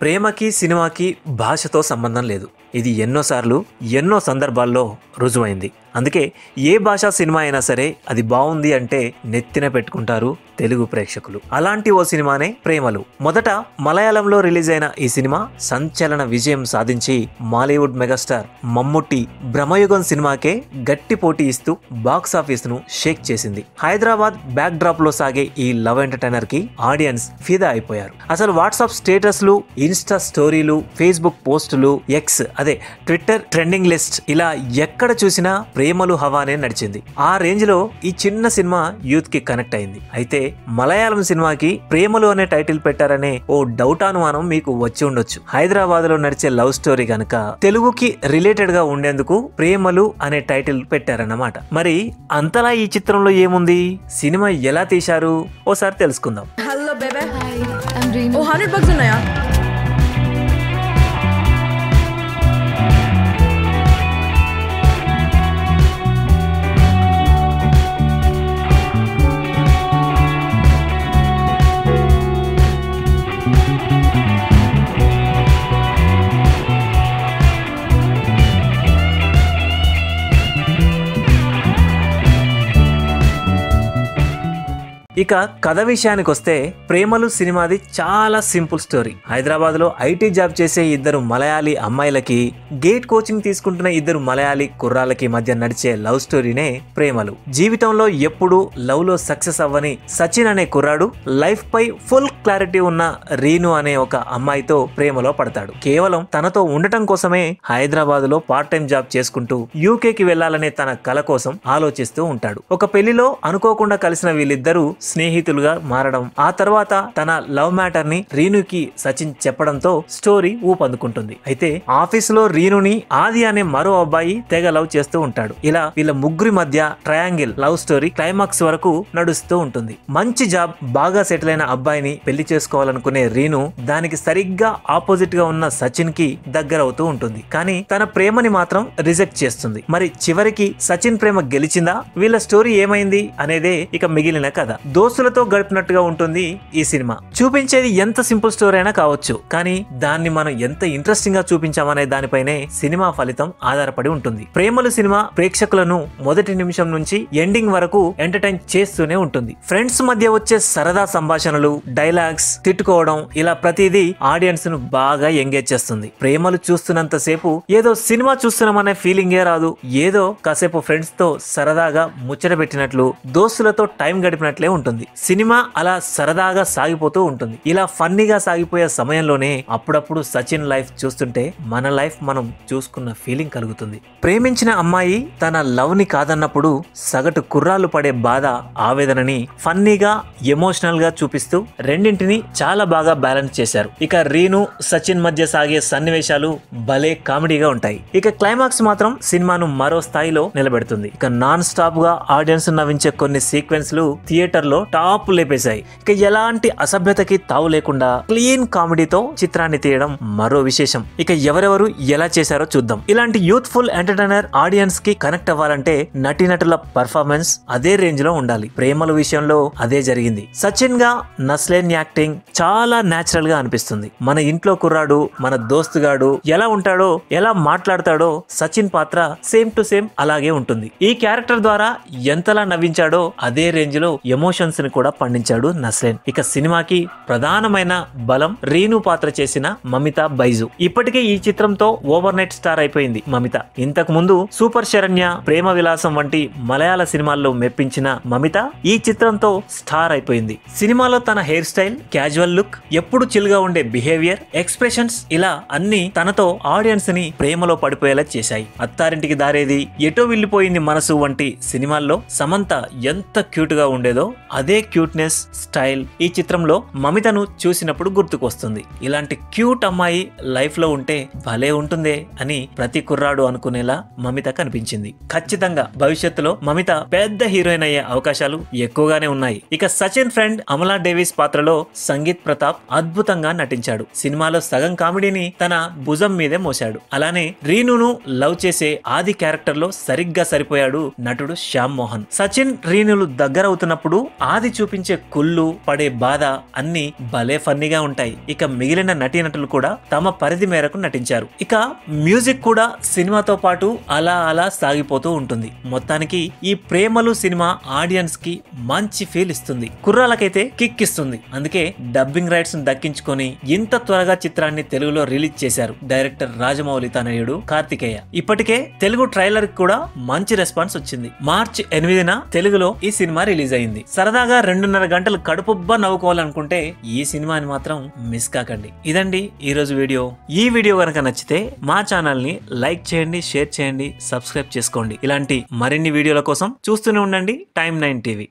ప్రేమకి సినిమాకి భాషతో సంబంధం లేదు. ఇది ఎన్నోసార్లు ఎన్నో సందర్భాల్లో రుజువైంది. అందుకే ఏ భాషా సినిమా అయినా సరే అది బాగుంది అంటే నెత్తిన పెట్టుకుంటారు తెలుగు ప్రేక్షకులు. అలాంటి ఓ సినిమానే ప్రేమలు. మొదట మలయాళంలో రిలీజ్ అయిన ఈ సినిమా సంచలన విజయం సాధించి మాలీవుడ్ మెగాస్టార్ మమ్ముట్టి బ్రహ్మయుగం సినిమాకే గట్టి పోటీ ఇస్తూ బాక్స్ ఆఫీస్ ను షేక్ చేసింది. హైదరాబాద్ బ్యాక్ డ్రాప్ లో సాగే ఈ లవ్ ఎంటర్టైనర్ కి ఆడియన్స్ ఫిదా అయిపోయారు. అసలు వాట్సాప్ స్టేటస్లు, ఇన్స్టా స్టోరీలు, ఫేస్బుక్ పోస్టులు, ఎక్స్ అదే ట్విట్టర్ ట్రెండింగ్ లిస్ట్ ఇలా ఎక్కడ చూసినా ప్రేమలు హవానే నడిచింది. ఆ రేంజ్ లో ఈ చిన్న సినిమా యూత్ కి కనెక్ట్ అయింది. అయితే మలయాళం సినిమాకి ప్రేమలు అనే టైటిల్ పెట్టారనే ఓ డౌట్ అనుమానం మీకు వచ్చి ఉండొచ్చు. హైదరాబాద్ లో నడిచే లవ్ స్టోరీ గనక తెలుగుకి రిలేటెడ్ గా ఉండేందుకు ప్రేమలు అనే టైటిల్ పెట్టారన్నమాట. మరి అంతలా ఈ చిత్రంలో ఏముంది, సినిమా ఎలా తీశారు ఓసారి తెలుసుకుందాం. హలో బేబే, ఓ $100 ఉన్నాయా? ఇక కథ విషయానికి వస్తే ప్రేమలు సినిమాది చాలా సింపుల్ స్టోరీ. హైదరాబాద్ లో ఐటీ జాబ్ చేసే ఇద్దరు మలయాళీ అమ్మాయిలకి, గేట్ కోచింగ్ తీసుకుంటున్న ఇద్దరు మలయాళీ కుర్రాళ్ళకి మధ్య నడిచే లవ్ స్టోరీనే ప్రేమలు. జీవితంలో ఎప్పుడు లవ్ లో సక్సెస్ అవ్వని సచిన్ అనే కుర్రాడు లైఫ్ పై ఫుల్ క్లారిటీ ఉన్న రీను అనే ఒక అమ్మాయితో ప్రేమలో పడతాడు. కేవలం తనతో ఉండటం కోసమే హైదరాబాద్ లో పార్ట్ టైం జాబ్ చేసుకుంటూ యూకేకి వెళ్లాలనే తన కల కోసం ఆలోచిస్తూ ఉంటాడు. ఒక పెళ్లిలో అనుకోకుండా కలిసిన వీళ్ళిద్దరూ స్నేహితులుగా మారడం, ఆ తర్వాత తన లవ్ మ్యాటర్ ని రీనుకి సచిన్ చెప్పడంతో స్టోరీ ఊపందుకుంటుంది. అయితే ఆఫీస్ లో రీనుని ఆది అనే మరో అబ్బాయి తెగ లవ్ చేస్తూ ఉంటాడు. ఇలా వీళ్ళ ముగ్గురి మధ్య ట్రయాంగిల్ లవ్ స్టోరీ క్లైమాక్స్ వరకు నడుస్తూ ఉంటుంది. మంచి జాబ్, బాగా సెటిల్ అయిన అబ్బాయిని పెళ్లి చేసుకోవాలనుకునే రీను దానికి సరిగ్గా ఆపోజిట్ గా ఉన్న సచిన్ కి దగ్గరవుతూ ఉంటుంది. కానీ తన ప్రేమని మాత్రం రిజెక్ట్ చేస్తుంది. మరి చివరికి సచిన్ ప్రేమ గెలిచిందా, వీళ్ళ స్టోరీ ఏమైంది అనేదే ఇక మిగిలిన కథ. దోస్తులతో గడిపినట్టుగా ఉంటుంది ఈ సినిమా. చూపించేది ఎంత సింపుల్ స్టోరీ అయినా కావచ్చు, కానీ దాన్ని మనం ఎంత ఇంట్రెస్టింగ్ గా చూపించామనే దానిపైనే సినిమా ఫలితం ఆధారపడి ఉంటుంది. ప్రేమలు సినిమా ప్రేక్షకులను మొదటి నిమిషం నుంచి ఎండింగ్ వరకు ఎంటర్టైన్ చేస్తూనే ఉంటుంది. ఫ్రెండ్స్ మధ్య వచ్చే సరదా సంభాషణలు, డైలాగ్స్, తిట్టుకోవడం ఇలా ప్రతిదీ ఆడియన్స్ ను బాగా ఎంగేజ్ చేస్తుంది. ప్రేమలు చూస్తున్నంత సేపు ఏదో సినిమా చూస్తున్నామనే ఫీలింగే రాదు. ఏదో కాసేపు ఫ్రెండ్స్ తో సరదాగా ముచ్చట పెట్టినట్లు, దోస్తులతో టైం గడిపినట్లే ఉంటుంది. సినిమా అలా సరదాగా సాగిపోతూ ఉంటుంది. ఇలా ఫన్నీగా సాగిపోయే సమయంలోనే అప్పుడప్పుడు సచిన్ లైఫ్ చూస్తుంటే మన లైఫ్ మనం చూసుకున్న ఫీలింగ్ కలుగుతుంది. ప్రేమించిన అమ్మాయి తన లవ్ ని కాదన్నప్పుడు సగటు కుర్రాళ్ళు పడే బాధ, ఆవేదనని ఫన్నీగా, ఎమోషనల్ గా చూపిస్తూ రెండింటిని చాలా బాగా బ్యాలెన్స్ చేశారు. ఇక రీను సచిన్ మధ్య సాగే సన్నివేశాలు భలే కామెడీగా ఉంటాయి. ఇక క్లైమాక్స్ మాత్రం సినిమాను మరో స్థాయిలో నిలబెడుతుంది. ఇక నాన్ స్టాప్ గా ఆడియన్స్ నవ్వించే కొన్ని సీక్వెన్స్లు థియేటర్ లో టాప్ లేపేశాయి. ఇక ఎలాంటి అసభ్యతకి తావు లేకుండా క్లీన్ కామెడీతో చిత్రాన్ని తీయడం మరో విశేషం. ఇక ఎవరెవరు ఎలా చేశారో చూద్దాం. ఇలాంటి యూత్ఫుల్ ఎంటర్టైనర్ ఆడియన్స్ కి కనెక్ట్ అవ్వాలంటే నటీనటుల పర్ఫార్మెన్స్ అదే రేంజ్ లో ఉండాలి. ప్రేమల విషయంలో అదే జరిగింది. సచిన్ గా నస్లేన్ యాక్టింగ్ చాలా నేచురల్ గా అనిపిస్తుంది. మన ఇంట్లో కుర్రాడు, మన దోస్తుగాడు ఎలా ఉంటాడో, ఎలా మాట్లాడతాడో సచిన్ పాత్ర సేమ్ టు సేమ్ అలాగే ఉంటుంది. ఈ క్యారెక్టర్ ద్వారా ఎంతలా నవ్వించాడో అదే రేంజ్ లో ఎమోషన్స్ ని కూడా పండించాడు నస్లేన్. ఇక సినిమాకి ప్రధానమైన బలం రీను పాత్ర చేసిన మమిత బైజు. ఇప్పటికే ఈ చిత్రంతో ఓవర్ నైట్ స్టార్ అయిపోయింది మమిత. ఇంతకు ముందు సూపర్ శరణ్య, ప్రేమ విలాసం వంటి మలయాళ సినిమాల్లో మెప్పించిన మమిత ఈ చిత్రంతో స్టార్ అయిపోయింది. సినిమాలో తన హెయిర్ స్టైల్, క్యాజువల్ లుక్, ఎప్పుడు చిల్ గా ఉండే బిహేవియర్, ఎక్స్ప్రెషన్స్ ఇలా అన్ని తనతో ఆడియన్స్ ని ప్రేమలో పడిపోయేలా చేశాయి. అత్తారింటికి దారేది, ఎటో వెళ్ళిపోయింది మనసు వంటి సినిమాల్లో సమంత ఎంత క్యూట్ గా ఉండేదో అదే క్యూట్నెస్, స్టైల్ ఈ చిత్రంలో మమితను చూసినప్పుడు గుర్తుకొస్తుంది. ఇలాంటి క్యూట్ అమ్మాయి లైఫ్ లో ఉంటే భలే ఉంటుందే అని ప్రతి కుర్రాడు అనుకునేలా మమిత కనిపించింది. ఖచ్చితంగా భవిష్యత్తులో మమిత పెద్ద హీరోయిన్ అయ్యే అవకాశాలు ఎక్కువగానే ఉన్నాయి. ఇక సచిన్ ఫ్రెండ్ అమలా డేవిస్ పాత్రలో సంగీత్ ప్రతాప్ అద్భుతంగా నటించాడు. సినిమాలో సగం కామెడీని తన భుజం మీదే మోశాడు. అలానే రీనును లవ్ చేసే ఆది క్యారెక్టర్ లో సరిగ్గా సరిపోయాడు నటుడు శ్యామ్ మోహన్. సచిన్ రీనులు దగ్గరవుతున్నప్పుడు ఆది చూపించే కుళ్ళు పడే బాధ అన్ని భలే ఫన్నీగా ఉంటాయి. ఇక మిగిలిన నటీనటులు కూడా తమ పరిధి మేరకు నటించారు. ఇక మ్యూజిక్ కూడా సినిమాతో పాటు అలా అలా సాగిపోతూ ఉంటుంది. మొత్తానికి ఈ ప్రేమలు సినిమా ఆడియన్స్ కి మంచి ఫీల్ ఇస్తుంది, కుర్రాలకైతే కిక్ ఇస్తుంది. అందుకే డబ్బింగ్ రైట్స్ దక్కించుకొని ఇంత త్వరగా చిత్రాన్ని తెలుగులో రిలీజ్ చేశారు డైరెక్టర్ రాజమౌళి తనయుడు కార్తికేయ. ఇప్పటికే తెలుగు ట్రైలర్ కి కూడా మంచి రెస్పాన్స్ వచ్చింది. మార్చి 8న తెలుగులో ఈ సినిమా రిలీజ్ అయింది. సరదాగా 2.5 గంటలు కడుపుబ్బా నవ్వుకోవాలనుకుంటే ఈ సినిమాని మాత్రం మిస్ కాకండి. ఇదండి ఈ రోజు వీడియో. ఈ వీడియో కనుక నచ్చితే మా ఛానల్ ని లైక్ చేయండి, షేర్ చేయండి, సబ్స్క్రైబ్ చేసుకోండి. ఇలాంటి మరిన్ని వీడియోల కోసం చూస్తూనే ఉండండి Time9 TV.